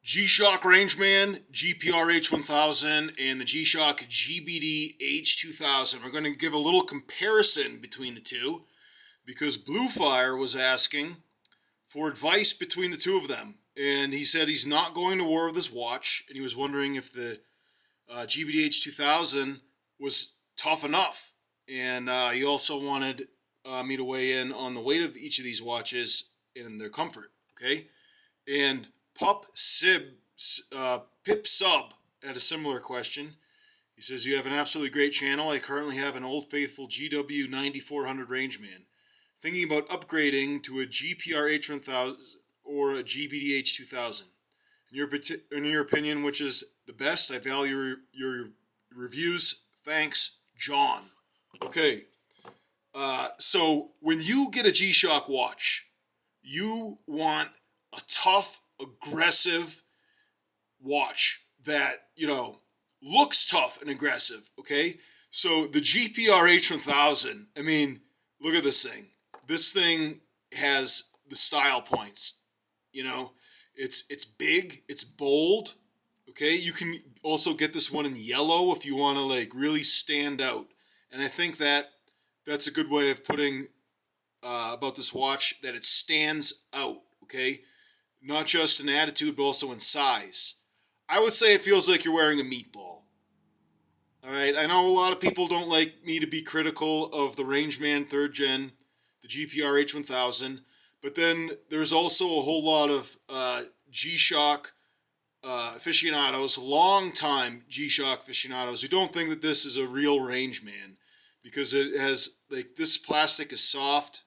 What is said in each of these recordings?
G-Shock RANGEMAN GPR-H1000 and the G-Shock GBD-H2000. We're going to give a little comparison between the two because Bluefire was asking for advice between the two of them. And he said he's not going to war with his watch, and he was wondering if the GBD-H2000 was tough enough. And he also wanted me to weigh in on the weight of each of these watches and their comfort, okay? And Pip Sub had a similar question. He says, you have an absolutely great channel. I currently have an Old Faithful GW-9400 RANGEMAN. Thinking about upgrading to a GPR-H1000 or a GBD-H2000. In your opinion, which is the best? I value your reviews. Thanks, John. Okay, so when you get a G-Shock watch, you want a tough, aggressive watch that, looks tough and aggressive, okay? So the GPR-H1000, I mean, look at this thing. This thing has the style points, It's big, it's bold, okay? You can also get this one in yellow if you want to, really stand out. And I think that's a good way of putting about this watch, that it stands out, okay? Not just in attitude, but also in size. I would say it feels like you're wearing a meatball. All right, I know a lot of people don't like me to be critical of the RANGEMAN 3rd Gen, the GPR-H1000, but then there's also a whole lot of G-Shock aficionados, long-time G-Shock aficionados, who don't think that this is a real RANGEMAN because it has, this plastic is soft,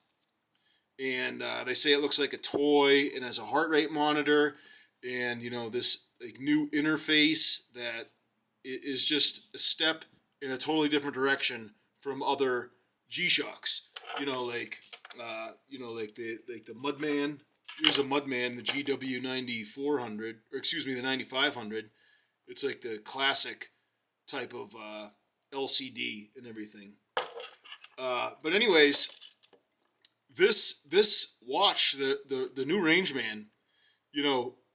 and they say it looks like a toy and has a heart rate monitor, and this new interface that is just a step in a totally different direction from other G-Shocks. The Mudman. Here's a Mudman, the GW-9400, or excuse me, the 9500. It's like the classic type of LCD and everything. But anyways, this watch, the new RANGEMAN,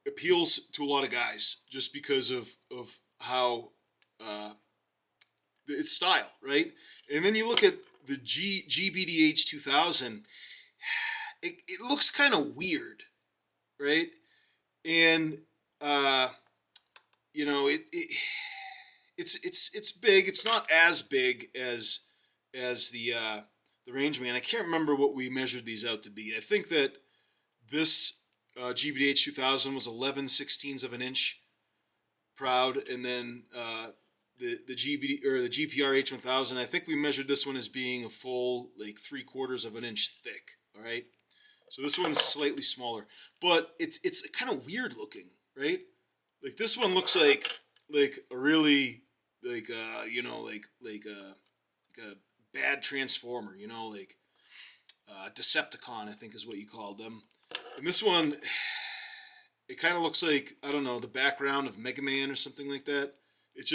appeals to a lot of guys just because of how its style, right? And then you look at the GBD-H2000, it looks kind of weird, right? And it's big. It's not as big as the RANGEMAN. I can't remember what we measured these out to be. I think that this GBD-H2000 was 11/16 of an inch proud, and then the GPR-H1000, I think we measured this one as being a full 3/4 of an inch thick. All right, so this one's slightly smaller, but it's kind of weird looking, right? This one looks like a really a bad Transformer, Decepticon, I think is what you called them. And this one, it kind of looks like, I don't know, the background of Mega Man or something like that. It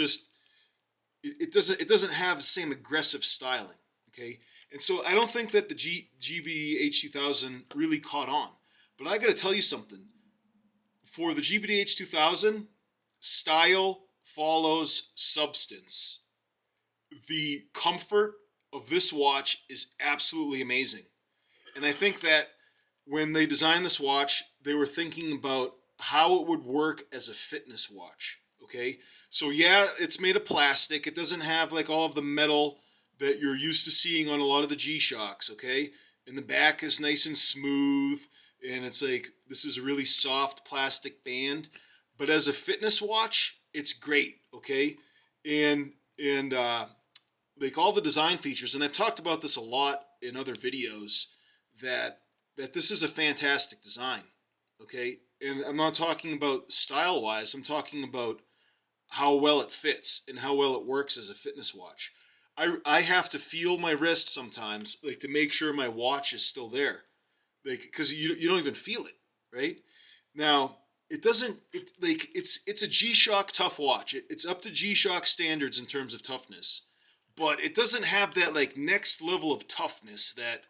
doesn't have the same aggressive styling, okay? And so I don't think that the GBD-H2000 really caught on. But I got to tell you something. For the GBD-H2000, style follows substance. The comfort of this watch is absolutely amazing. And I think that when they designed this watch, they were thinking about how it would work as a fitness watch, okay? So yeah, it's made of plastic. It doesn't have all of the metal that you're used to seeing on a lot of the G-Shocks, okay? And the back is nice and smooth, and it's this is a really soft plastic band. But as a fitness watch, it's great, okay? And all the design features, and I've talked about this a lot in other videos, that this is a fantastic design, okay? And I'm not talking about style-wise. I'm talking about how well it fits and how well it works as a fitness watch. I have to feel my wrist sometimes, to make sure my watch is still there, because you don't even feel it, right? Now, it's a G-Shock tough watch. It's up to G-Shock standards in terms of toughness, but it doesn't have that next level of toughness that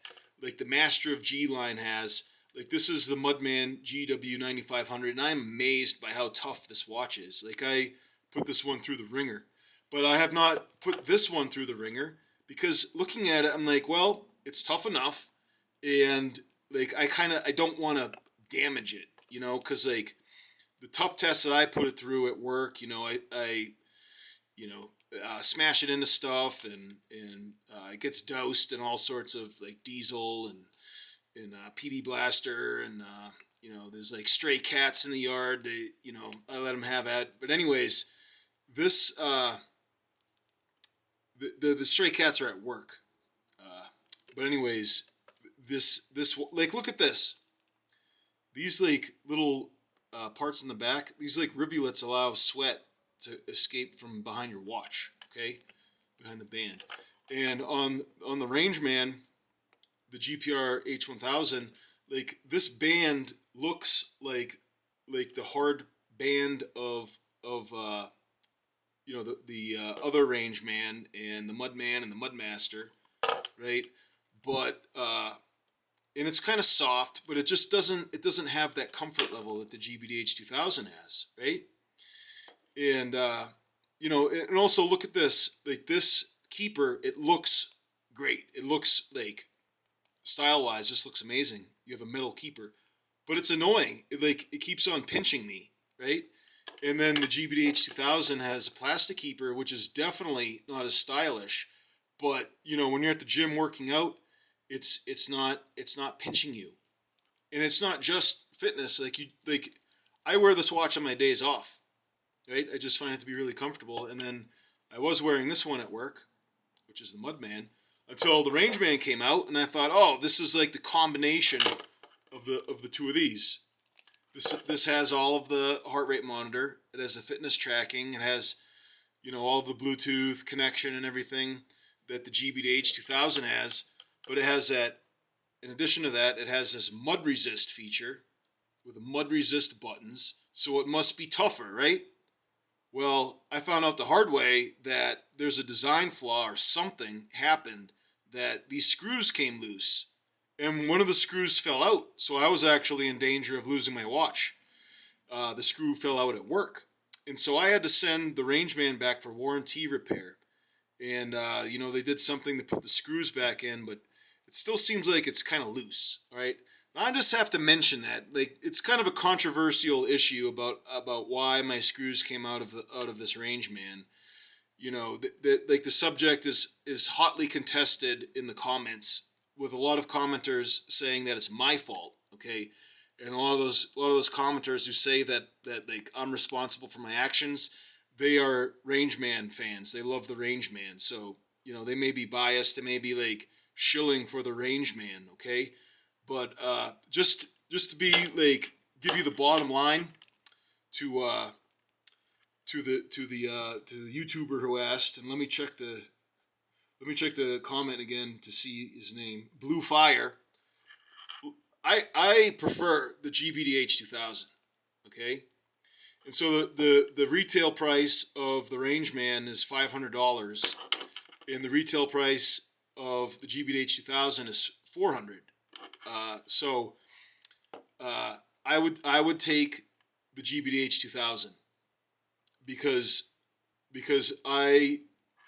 the Master of G line has Like, this is the Man GW-9500, and I'm amazed by how tough this watch is. Like, I put this one through the ringer, but I have not put this one through the ringer because looking at it, I'm like, well, it's tough enough, and like I don't want to damage it, because like the tough tests that I put it through at work, I smash it into stuff, and it gets doused in all sorts of like diesel and PB Blaster, and there's like stray cats in the yard. I let them have that. But anyways, this the stray cats are at work. But anyways, this like, look at this. These like little parts in the back. These like rivulets allow sweat to escape from behind your watch. Okay, behind the band. And on the RANGEMAN, the GPR-H1000, like, this band looks like the hard band of the other RANGEMAN and the Mudman and the Mudmaster, right? But and it's kind of soft, but it doesn't have that comfort level that the GBD-H2000 has, right? And and also look at this, like, this keeper, it looks great. It looks like, style-wise, this looks amazing. You have a metal keeper, but it's annoying. It keeps on pinching me, right? And then the GBD-H2000 has a plastic keeper, which is definitely not as stylish. But when you're at the gym working out, it's not pinching you, and it's not just fitness. Like I wear this watch on my days off, right? I just find it to be really comfortable. And then I was wearing this one at work, which is the Mudman, until the RANGEMAN came out, and I thought, oh, this is like the combination of the two of these. This has all of the heart rate monitor. It has the fitness tracking. It has, all of the Bluetooth connection and everything that the GBD-H2000 has. But it has that, in addition to that, it has this mud resist feature with the mud resist buttons. So it must be tougher, right? Well, I found out the hard way that there's a design flaw or something happened, that these screws came loose, and one of the screws fell out. So I was actually in danger of losing my watch. The screw fell out at work, and so I had to send the RANGEMAN back for warranty repair. And they did something to put the screws back in, but it still seems like it's kind of loose. All right. Now, I just have to mention that, like, it's kind of a controversial issue about why my screws came out of this RANGEMAN. Like, the subject is hotly contested in the comments, with a lot of commenters saying that it's my fault. Okay. And a lot of those commenters who say that like, I'm responsible for my actions, they are RANGEMAN fans. They love the RANGEMAN. So, they may be biased. They may be like shilling for the RANGEMAN, okay? But just to be like, give you the bottom line to the YouTuber who asked, and let me check the comment again to see his name. Blue Fire. I prefer the GBD-H2000, okay? And so the retail price of the RANGEMAN is $500, and the retail price of the GBD-H2000 is $400. So I would take the GBD-H2000 because I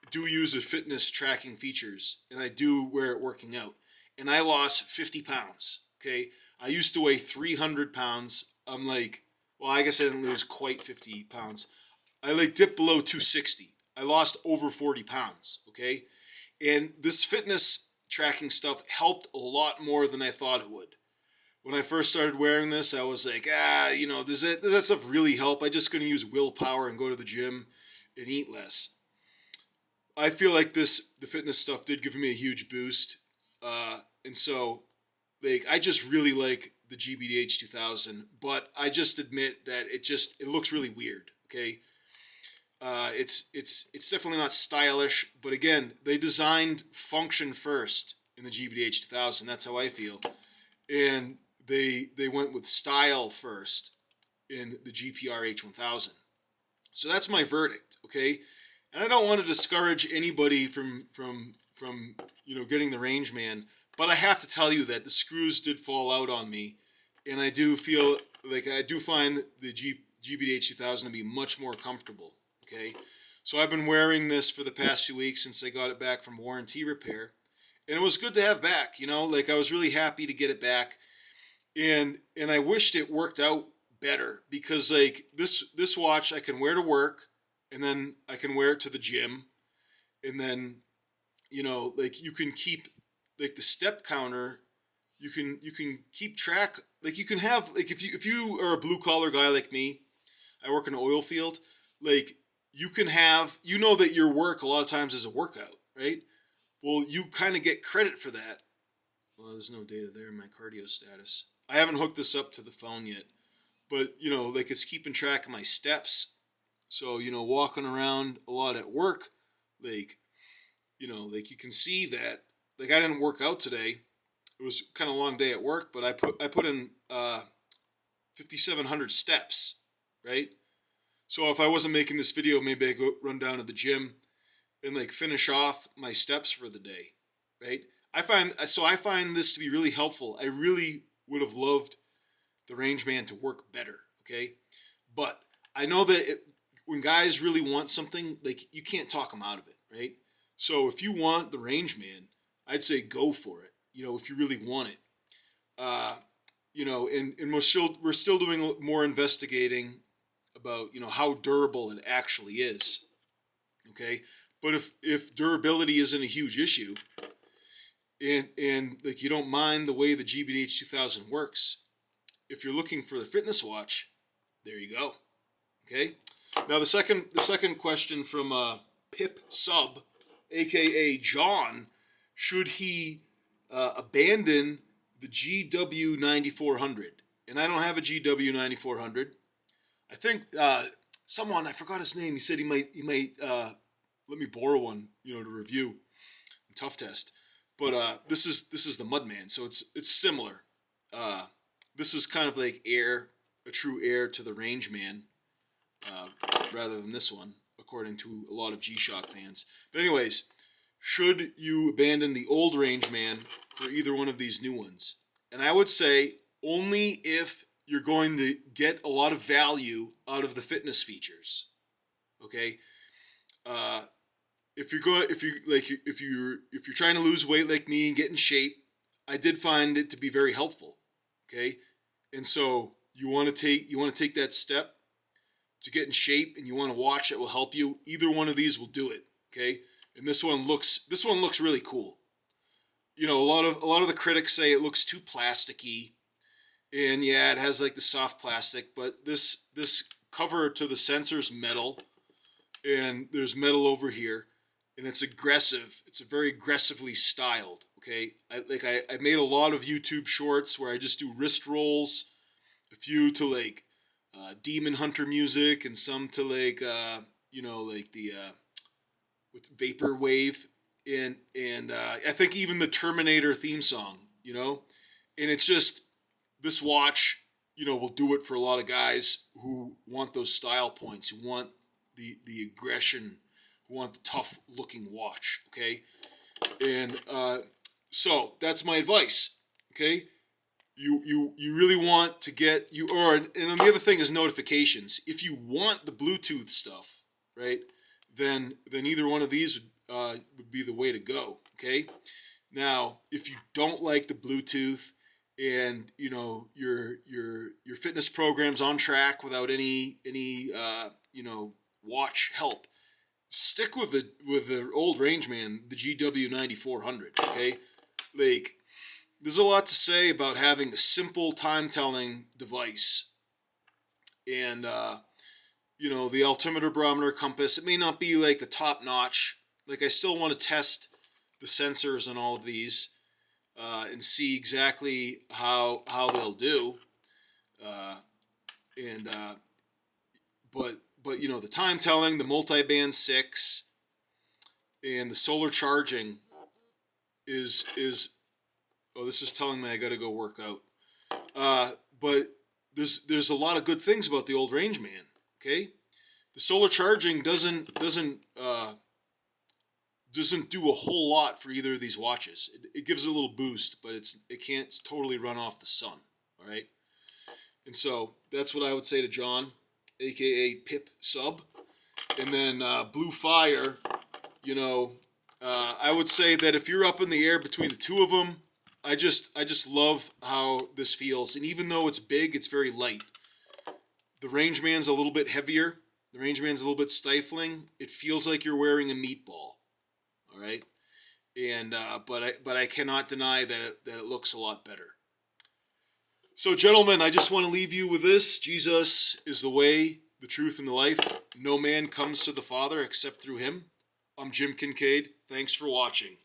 do use the fitness tracking features, and I do wear it working out, and I lost 50 pounds. Okay, I used to weigh 300 pounds. I'm like, well, I guess I didn't lose quite 50 pounds. I like dipped below 260. I lost over 40 pounds, okay? And this fitness tracking stuff helped a lot more than I thought it would. When I first started wearing this, I was like, does that stuff really help? I'm just going to use willpower and go to the gym and eat less. I feel like the fitness stuff did give me a huge boost. And so, like, I just really like the GBD-H2000, but I just admit that it looks really weird, okay? It's definitely not stylish, but again, they designed function first in the GBD-H2000. That's how I feel, and they went with style first in the GPR-H1000. So that's my verdict, okay? And I don't want to discourage anybody from getting the RANGEMAN, but I have to tell you that the screws did fall out on me, and I do feel like I do find the GBD-H2000 to be much more comfortable. Okay, so I've been wearing this for the past few weeks since I got it back from warranty repair, and it was good to have back. You know, like I was really happy to get it back, and I wished it worked out better because like this watch I can wear to work, and then I can wear it to the gym, and then like you can keep like the step counter. You can keep track. Like you can have like if you are a blue collar guy like me, I work in an oil field. Like you can have that your work a lot of times is a workout, right? Well, you kind of get credit for that. Well, there's no data there in my cardio status. I haven't hooked this up to the phone yet, but like it's keeping track of my steps. So walking around a lot at work, like like you can see that like I didn't work out today. It was kind of a long day at work, but I put in 5,700 steps, right? So if I wasn't making this video, maybe I go run down to the gym and like finish off my steps for the day, right? I find this to be really helpful. I really would have loved the RANGEMAN to work better, okay? But I know that when guys really want something, like you can't talk them out of it, right? So if you want the RANGEMAN, I'd say go for it. If you really want it. And we're still doing more investigating about how durable it actually is. Okay, but if durability isn't a huge issue, and like you don't mind the way the GBD-H2000 works, if you're looking for the fitness watch, there you go. Okay. Now the second question from Pip Sub, aka John, should he abandon the GW-9400? And I don't have a GW-9400. I think someone, I forgot his name. He said he might let me borrow one, to review and tough test. But this is the Mudman, so it's similar. This is kind of like a true heir to the RANGEMAN, rather than this one, according to a lot of G-Shock fans. But anyways, should you abandon the old RANGEMAN for either one of these new ones? And I would say only if you're going to get a lot of value out of the fitness features. Okay, if you're trying to lose weight like me and get in shape, I did find it to be very helpful. Okay, and so you want to take that step to get in shape, and you want a watch that will help you. Either one of these will do it. Okay, and this one looks really cool. A lot of the critics say it looks too plasticky, and yeah, it has like the soft plastic, but this cover to the sensor's metal, and there's metal over here, and it's aggressive. It's a very aggressively styled. Okay, I made a lot of YouTube shorts where I just do wrist rolls, a few to like Demon Hunter music, and some to like like the with Vaporwave, and I think even the Terminator theme song, and it's just this watch, will do it for a lot of guys who want those style points, who want the aggression, who want the tough looking watch. Okay, and so that's my advice. Okay, you really want to get and the other thing is notifications. If you want the Bluetooth stuff, right, then either one of these would be the way to go. Okay, now if you don't like the Bluetooth and your fitness program's on track without any watch help, stick with the old RANGEMAN, the GW-9400. Okay, like there's a lot to say about having a simple time-telling device, and the altimeter, barometer, compass. It may not be like the top notch. Like I still want to test the sensors on all of these and see exactly how they'll do. And but the time telling, the multi-band 6, and the solar charging is oh, this is telling me I got to go work out. But there's a lot of good things about the old RANGEMAN. Okay, the solar charging doesn't do a whole lot for either of these watches. It gives a little boost, but it can't totally run off the sun. All right. And so that's what I would say to John, aka Pip Sub. And then Blue Fire, you know, I would say that if you're up in the air between the two of them, I just love how this feels. And even though it's big, it's very light. The Rangeman's a little bit heavier. The Rangeman's a little bit stifling. It feels like you're wearing a meatball. All right, and but I cannot deny that it looks a lot better. So, gentlemen, I just want to leave you with this: Jesus is the way, the truth, and the life. No man comes to the Father except through Him. I'm Jim Kincaid. Thanks for watching.